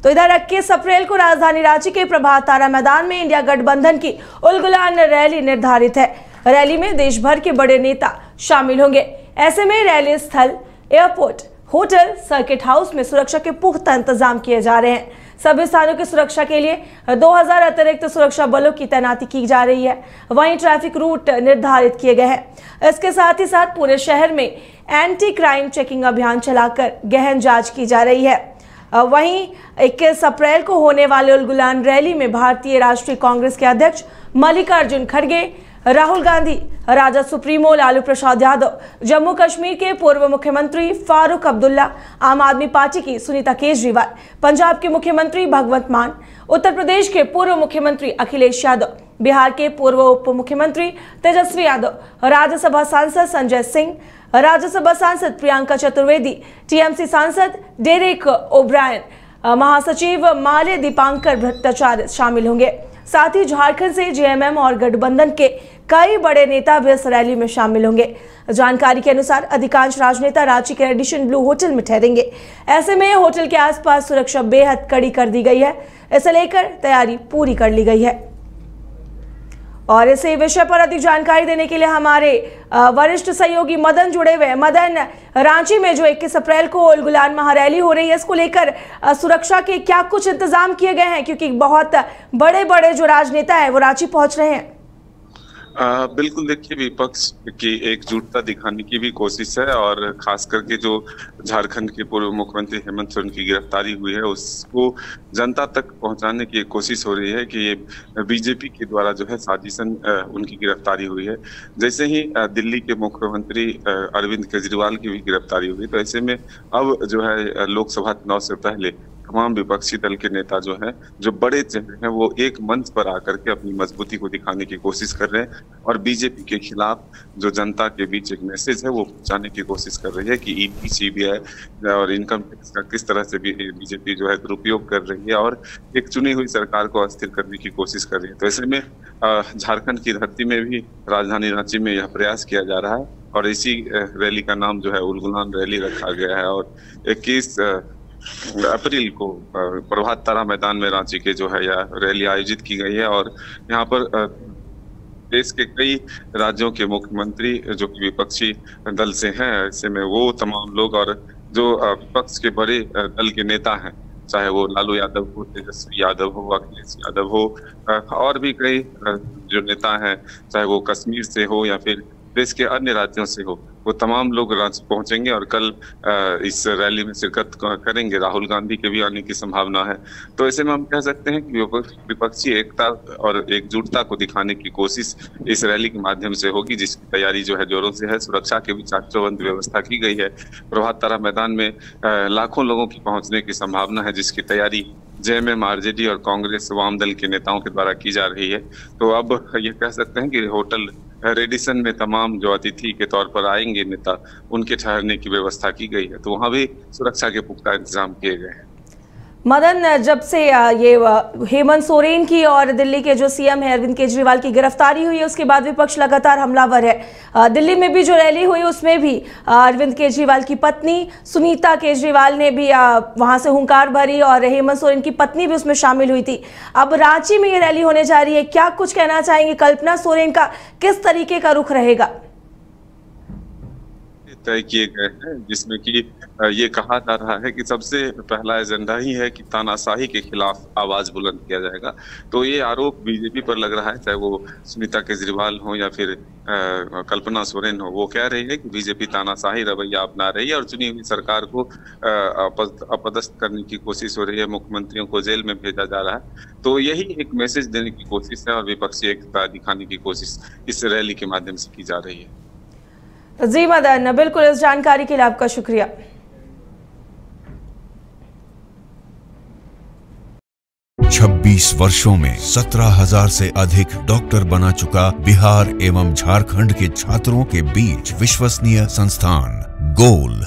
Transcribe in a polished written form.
तो इधर 21 अप्रैल को राजधानी रांची के प्रभात तारा मैदान में इंडिया गठबंधन की उलगुलान रैली निर्धारित है। रैली में देश भर के बड़े नेता शामिल होंगे। ऐसे में रैली स्थल, एयरपोर्ट, होटल, सर्किट हाउस में सुरक्षा के पुख्ता इंतजाम किए जा रहे हैं। सभी स्थानों की सुरक्षा के लिए 2000 अतिरिक्त सुरक्षा बलों की तैनाती की जा रही है। वहीं ट्रैफिक रूट निर्धारित किए गए हैं। इसके साथ ही साथ पूरे शहर में एंटी क्राइम चेकिंग अभियान चलाकर गहन जांच की जा रही है। वहीं 21 अप्रैल को होने वाले उलगुलान रैली में भारतीय राष्ट्रीय कांग्रेस के अध्यक्ष मल्लिकार्जुन खड़गे, राहुल गांधी, राजद सुप्रीमो लालू प्रसाद यादव, जम्मू कश्मीर के पूर्व मुख्यमंत्री फारूक अब्दुल्ला, आम आदमी पार्टी की सुनीता केजरीवाल, पंजाब के मुख्यमंत्री भगवंत मान, उत्तर प्रदेश के पूर्व मुख्यमंत्री अखिलेश यादव, बिहार के पूर्व उप मुख्यमंत्री तेजस्वी यादव, राज्यसभा सांसद संजय सिंह, राज्यसभा सांसद प्रियंका चतुर्वेदी, टीएमसी सांसद डेरेक ओब्रायन, महासचिव माले दीपांकर भट्टाचार्य शामिल होंगे। साथ ही झारखंड से जेएमएम और गठबंधन के कई बड़े नेता भी इस रैली में शामिल होंगे। जानकारी के अनुसार अधिकांश राजनेता रांची के रेडिशन ब्लू होटल में ठहरेंगे। ऐसे में होटल के आसपास सुरक्षा बेहद कड़ी कर दी गई है। इसे लेकर तैयारी पूरी कर ली गई है। और इसी विषय पर अधिक जानकारी देने के लिए हमारे वरिष्ठ सहयोगी मदन जुड़े हुए हैं। मदन, रांची में जो 21 अप्रैल को उलगुलान महारैली हो रही है, इसको लेकर सुरक्षा के क्या कुछ इंतजाम किए गए हैं, क्योंकि बहुत बड़े बड़े जो राजनेता हैं वो रांची पहुंच रहे हैं? बिल्कुल, देखिए, विपक्ष की एकजुटता दिखाने की भी कोशिश है और खास करके जो झारखंड के पूर्व मुख्यमंत्री हेमंत सोरेन की गिरफ्तारी हुई है उसको जनता तक पहुंचाने की एक कोशिश हो रही है कि ये बीजेपी के द्वारा जो है साजिशन उनकी गिरफ्तारी हुई है। जैसे ही दिल्ली के मुख्यमंत्री अरविंद केजरीवाल की भी गिरफ्तारी हुई, तो ऐसे में अब जो है लोकसभा चुनाव से पहले तमाम विपक्षी दल के नेता जो हैं, जो बड़े चेहरे हैं, वो एक मंच पर आकर के अपनी मजबूती को दिखाने की कोशिश कर रहे हैं और बीजेपी के खिलाफ जो जनता के बीच एक मैसेज है वो पहुंचाने की कोशिश कर रही है कि ईडी, सीबीआई और इनकम टैक्स का किस तरह से बीजेपी जो है दुरुपयोग कर रही है और एक चुनी हुई सरकार को अस्थिर करने की कोशिश कर रही है। तो ऐसे में झारखंड की धरती में भी राजधानी रांची में यह प्रयास किया जा रहा है और इसी रैली का नाम जो है उलगुलान रैली रखा गया है। और 21 अप्रैल को प्रभात तारा मैदान में रांची के जो है यह रैली आयोजित की गई है और यहाँ पर देश के कई राज्यों के मुख्यमंत्री जो कि विपक्षी दल से हैं, ऐसे में वो तमाम लोग और जो विपक्ष के बड़े दल के नेता हैं, चाहे वो लालू यादव हो, तेजस्वी यादव हो, अखिलेश यादव हो और भी कई जो नेता हैं, चाहे वो कश्मीर से हो या फिर देश के अन्य राज्यों से हो, वो तमाम लोग रांची पहुंचेंगे और कल इस रैली में शिरकत करेंगे। राहुल गांधी के भी आने की संभावना है। तो ऐसे में हम कह सकते हैं कि विपक्षी एकता और एकजुटता को दिखाने की कोशिश इस रैली के माध्यम से होगी, जिसकी तैयारी जो है जोरों से है। सुरक्षा की भी चाकचौबंद व्यवस्था की गई है। प्रभात तारा मैदान में लाखों लोगों की पहुंचने की संभावना है, जिसकी तैयारी जेएमएम, आरजेडी और कांग्रेस वाम दल के नेताओं के द्वारा की जा रही है। तो अब ये कह सकते हैं कि होटल रेडिसन में तमाम जो अतिथि के तौर पर आएंगे नेता, उनके ठहरने की व्यवस्था की गई है। तो वहां भी सुरक्षा के पुख्ता इंतजाम किए गए हैं। मदन, जब से ये हेमंत सोरेन की और दिल्ली के जो सीएम है अरविंद केजरीवाल की गिरफ्तारी हुई है, उसके बाद विपक्ष लगातार हमलावर है। दिल्ली में भी जो रैली हुई उसमें भी अरविंद केजरीवाल की पत्नी सुनीता केजरीवाल ने भी वहां से हुंकार भरी और हेमंत सोरेन की पत्नी भी उसमें शामिल हुई थी। अब रांची में ये रैली होने जा रही है, क्या कुछ कहना चाहेंगे? कल्पना सोरेन का किस तरीके का रुख रहेगा? तय किए गए हैं, जिसमें कि ये कहा जा रहा है कि सबसे पहला एजेंडा ही है कि तानाशाही के खिलाफ आवाज बुलंद किया जाएगा। तो ये आरोप बीजेपी पर लग रहा है, चाहे वो सुनीता केजरीवाल हो या फिर कल्पना सोरेन हो। वो कह रही है कि बीजेपी तानाशाही रवैया अपना रही है और चुनी हुई सरकार को अपदस्थ करने की कोशिश हो रही है, मुख्यमंत्रियों को जेल में भेजा जा रहा है। तो यही एक मैसेज देने की कोशिश है और विपक्षी एकता दिखाने की कोशिश इस रैली के माध्यम से की जा रही है। जी मदन, बिल्कुल, इस जानकारी के लिए आपका शुक्रिया। 26 वर्षों में 17,000 से अधिक डॉक्टर बना चुका बिहार एवं झारखंड के छात्रों के बीच विश्वसनीय संस्थान गोल